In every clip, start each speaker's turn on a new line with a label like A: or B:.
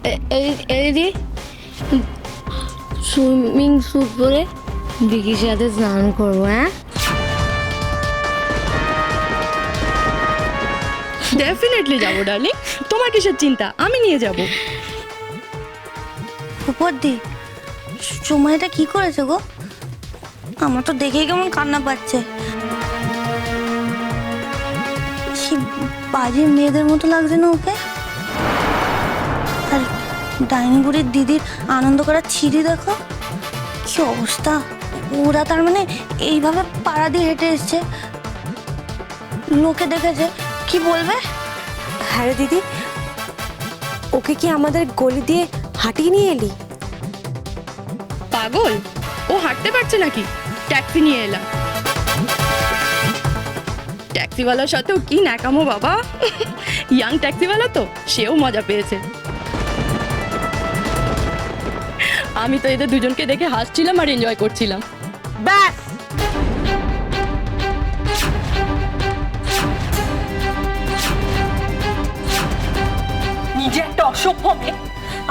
A: এদি swimming sweet পরে বিকির সাথে স্নান করবো। হ্যাঁ,
B: ডেফিনেটলি যাবো ডার্লিং, তোমার কিসের চিন্তা, আমি নিয়ে যাব।
C: উপরদি সময়টা কি করেছে গো? আমার তো দেখেই কেমন কান্না পাচ্ছে। সে বাজে মেয়েদের মতো লাগছে না ওকে? আর ডাইনি বুড়ির দিদির আনন্দ করার ছিঁড়ি দেখো, কি অবস্থা। ওরা তার মানে এইভাবে পাড়া দিয়ে হেঁটে এসছে, লোকে দেখেছে কি বলবে?
D: হ্যাঁ রে দিদি, ওকে কি আমাদের গলি দিয়ে হাঁটিয়ে নিয়ে এলি?
B: পাগল, ও হাঁটতে পারছে নাকি? ট্যাক্সি নিয়ে এলাম। ট্যাক্সিওয়ালার সাথেও কি ন্যাকামো বাবা, ইয়াং ট্যাক্সিওয়ালা তো, সেও মজা পেয়েছে। আমি তো এদের দুজনকে দেখে হাসছিলাম আর এনজয় করছিলাম।
E: ব্যাস, নিজে একটা অসভ্য মেয়ে,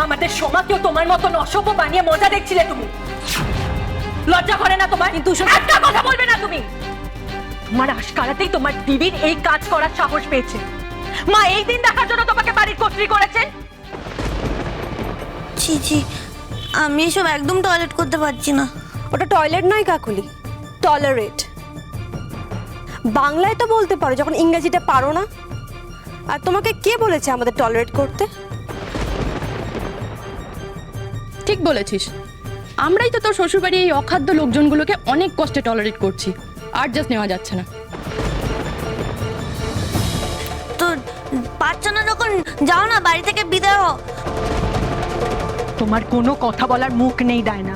E: আমাদের সোমাকেও তোমার মতন অসভ্য বানিয়ে মজা দেখছিলে তুমি। লজ্জা করে না তোমার? কিন্তু একটা কথা বলবে না তুমি। তোমার আশকারাতেই তোমার দিদির এই কাজ করার সাহস পেয়েছে। মা এই দিন দেখার জন্য তোমাকে বাড়ির কর্ত্রী করেছেন।
C: ছি ছি, আমি এসব একদম টয়লেট করতে পারছি না।
D: ওটা টয়লেট নয় কাকুলি, টলারেট। বাংলায় তো বলতে পারো, যখন ইংরেজিটা পারো না। আর তোমাকে কে বলেছে আমাদের টলারেট করতে?
B: ঠিক বলেছিস, আমরাই তো তোর শ্বশুরবাড়ি এই অখাদ্য লোকজনগুলোকে অনেক কষ্টে টলারেট করছি, আর জাস্ট নেওয়া যাচ্ছে না।
C: তো পারছো না যখন, যাও না বাড়ি থেকে বিদায় হও।
E: তোমার কোনো কথা বলার মুখ নেই ডায়না।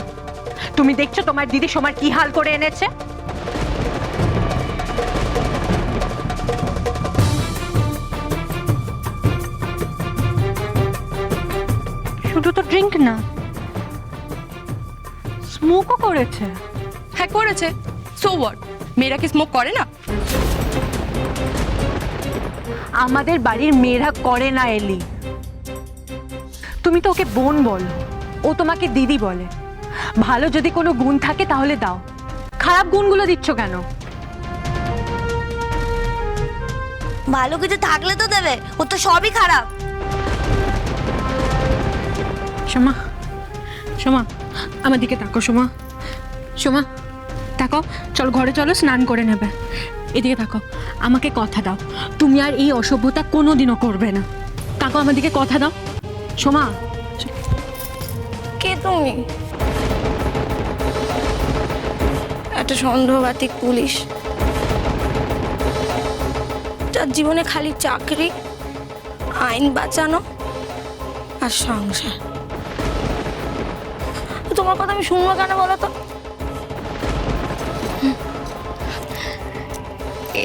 E: তুমি দেখছো তোমার দিদি সোমার কি হাল করে এনেছে। শুধু তো ড্রিঙ্ক না, স্মোকও করেছে।
B: হ্যাঁ করেছে, সো হোয়াট, মেয়েরা কি স্মোক করে না?
E: আমাদের বাড়ির মেয়েরা করে না এলি। তুমি তো ওকে বোন বলো, ও তোমাকে দিদি বলে। ভালো যদি কোনো গুণ থাকে তাহলে দাও, খারাপ গুণগুলো দিচ্ছ কেন?
C: ভালো কিছু থাকলে তো দেবে, ও তো সবই খারাপ।
F: সোমা, সোমা, আমার দিকে তাকো। সোমা, সোমা তাকো, চল ঘরে চলো, স্নান করে নেবে। এদিকে থাকো, আমাকে কথা দাও তুমি আর এই অসভ্যতা কোনোদিনও করবে না। তাকো, আমার দিকে কথা দাও। সোমা,
A: কে তুমি? একটা সন্দেহবাতিক পুলিশ, যার জীবনে খালি চাকরি, আইন বাঁচানো আর সংসার। তোমার কথা আমি শুনবো কেন বলো তো?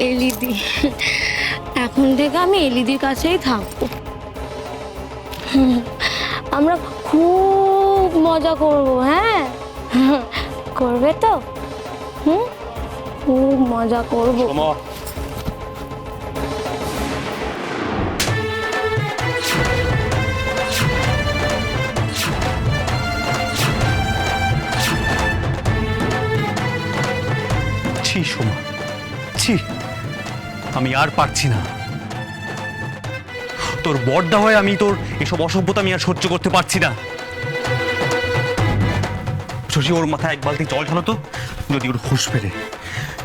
A: এলিদি, এখন থেকে আমি এলিদির কাছেই থাকবো। আমরা খুব মজা করবো। হ্যাঁ, করবে তো? খুব মজা করবো।
G: ছি সোমা, ছি, আমি আর পারছি না। তোর বড়দা হয়ে আমি তোর এসব অসভ্যতা আমি আর সহ্য করতে পারছি না। শশী, ওর মাথায় এক বালতি জল ঢালো তো, যদি ওর হুঁশ ফেরে।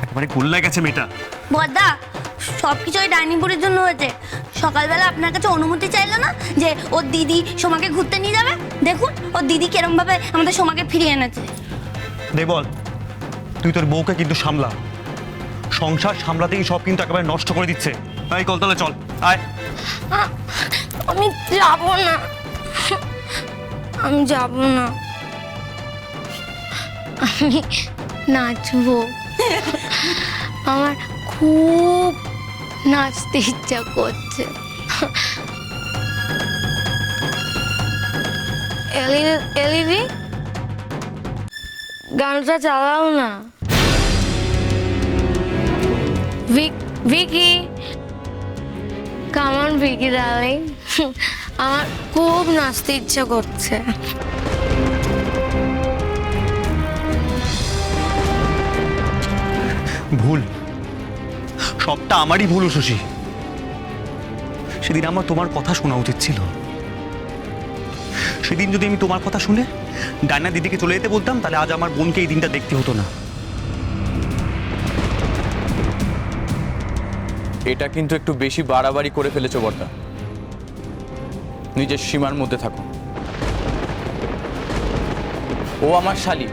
G: একেবারে গোল্লায় গেছে মেয়েটা।
C: বড়দা, সবকিছু ওই ডাইনি বুড়ির জন্য হয়েছে। সকালবেলা আপনার কাছে অনুমতি চাইলো না যে ওর দিদি সোমাকে ঘুরতে নিয়ে যাবে? দেখুন ওর দিদি কিরম ভাবে আমাদের সোমাকে ফিরিয়ে এনেছে।
G: দে বল, তুই তোর বউকে কিন্তু সামলা। সংসার সামলাতেই সব কিন্তু একেবারে নষ্ট করে দিচ্ছে। এই কলতলে চল, আয়।
A: আমি যাব না, আমি যাব না, আমি নাচবো। আমার খুব নাচতে ইচ্ছা করছে। এলিদি, গানটা চালাও না। Vicky, come on, Vicky, darling. আমার খুব নাচতে ইচ্ছা করছে।
G: ভুল, সবটা আমারই ভুল শশী। সেদিন আমার তোমার কথা শোনা উচিত ছিল। সেদিন যদি আমি তোমার কথা শুনে ডায়না দিদিকে চলে যেতে বলতাম, তাহলে আজ আমার বোনকে এই দিনটা দেখতে হতো না।
H: এটা কিন্তু একটু বেশি বাড়াবাড়ি করে ফেলেছো বর্দা। নিজের সীমার মধ্যে থাকো। ও আমার শালী,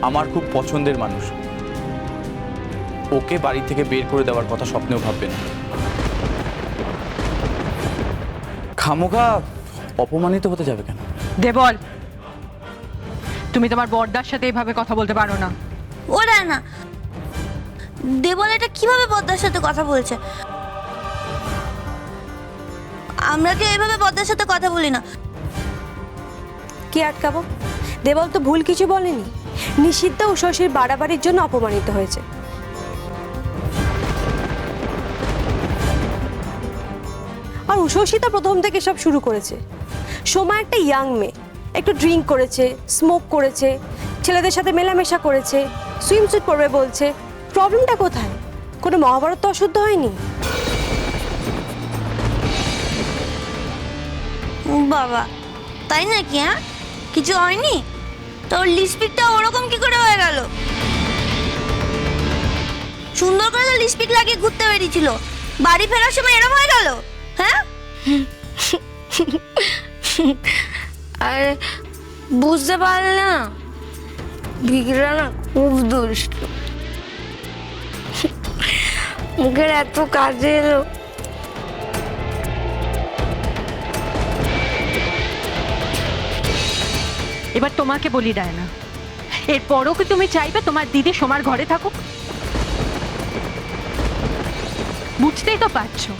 H: আমার খুব পছন্দের মানুষ। ওকে বাড়ি থেকে বের করে দেওয়ার কথা স্বপ্নেও ভাববে না। খামোখা অপমানিত হতে যাবে কেন?
F: দেবল, তুমি তোমার বড়দার সাথে এভাবে কথা বলতে পারো না।
C: ওরা না, দেবল এটা কিভাবে বদ্দার সাথে কথা বলছে? আমরা কি এইভাবে বদ্দার সাথে কথা বলি না।
D: কি আটকাবো? দেবল তো ভুল কিছু বলেনি। নিষিদ্ধ উষসীর বাড়াবাড়ির জন্য অপমানিত হয়েছে। আর উষসী তো প্রথম থেকে সব শুরু করেছে। সোমা একটা ইয়াং মেয়ে, একটু ড্রিঙ্ক করেছে, স্মোক করেছে, ছেলেদের সাথে মেলামেশা করেছে, সুইমস্যুট পরবে বলছে। প্রবলেমটা কোথায়? কোনো মহাভারত তো অশুদ্ধ হয়নি।
C: বাবা, তাই নাকি? হ্যাঁ, কিছু হয়নি? তোর লিপস্টিকটা ওরকম কি করে হয়ে গেল? সুন্দর করে তো লিপস্টিক লাগিয়ে ঘুরতে বেরিয়েছিল, বাড়ি ফেরার সময় এরকম হয়ে গেল? হ্যাঁ,
A: আরে বুঝতে পারলে না, ভিকিরা না খুব দুষ্ট। মুখের এত কাজে এলো।
F: এবার তোমাকে বলি ডায়না, এরপরও কি তুমি চাইবে তোমার দিদি সোমার ঘরে থাকুক? বুঝতেই তো পারছো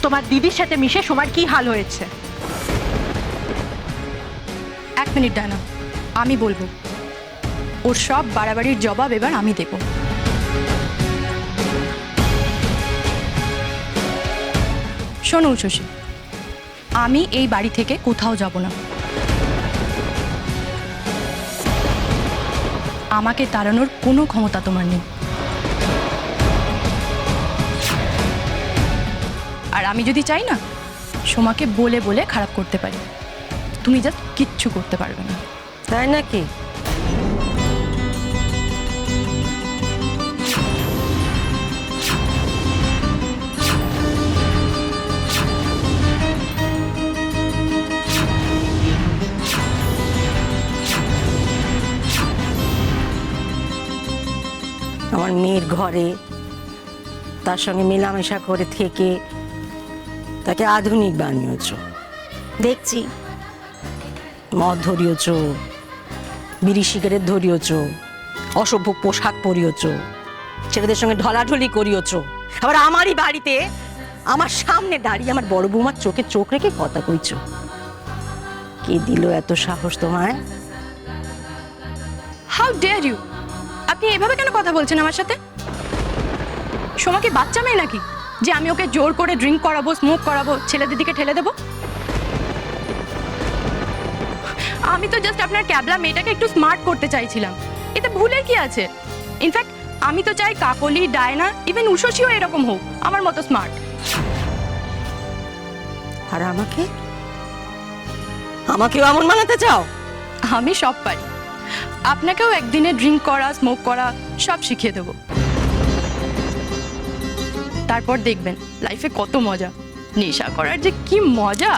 F: তোমার দিদির সাথে মিশে সোমার কি হাল হয়েছে।
B: এক মিনিট ডায়না, আমি বলবো। ওর সব বাড়াবাড়ির জবাব এবার আমি দেব। শোনো শশী, আমি এই বাড়ি থেকে কোথাও যাব না। আমাকে তাড়ানোর কোনো ক্ষমতা তোমার নেই। আর আমি যদি চাই না, সোমাকে বলে বলে খারাপ করতে পারি। তুমি জাস্ট কিচ্ছু করতে পারবে না।
D: তাই নাকি?
I: আমার মেয়ের ঘরে তার সঙ্গে মেলামেশা করে থেকে তাকে আধুনিক বানিয়েছ। দেখছি মদ ধরিয়েছ, বিড়ি সিগারেট ধরিয়েছ, অসভ্য পোশাক পরিয়েছ, ছেলেদের সঙ্গে ঢলাঢলি করিয়েছ। আবার আমারই বাড়িতে আমার সামনে দাঁড়িয়ে আমার বড় বৌমার চোখে চোখ রেখে কথা কইছ। কে দিল এত সাহস তোমায়?
B: How dare you! আপনি এভাবে কেন কথা বলছেন আমার সাথে? সোমা কি বাচ্চা মেয়ে নাকি যে আমি ওকে জোর করে ড্রিঙ্ক করাবো, স্মোক করাবো, ছেলেদের দিকে ঠেলে দেবো? আমি তো জাস্ট আপনার ক্যাবলা মেয়েটাকে একটু স্মার্ট করতে চাইছিলাম। এতে ভুলের কি আছে? ইনফ্যাক্ট আমি তো চাই কাকলি, ডায়না, ইভেন উষসীও এরকম হোক, আমার মতো স্মার্ট।
I: আর আমাকেও এমন বানাতে চাও?
B: আমি সব পারি। আপনাকেও একদিনে ড্রিঙ্ক করা, স্মোক করা সব শিখিয়ে দেবো। তারপর দেখবেন লাইফে কত মজা। নেশা করার যে কি মজা!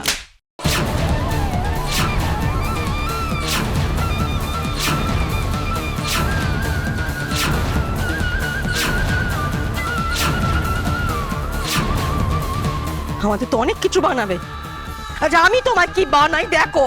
I: আমাদের তো অনেক কিছু বানাবে। আচ্ছা আমি তোমায় কি বানাই দেখো।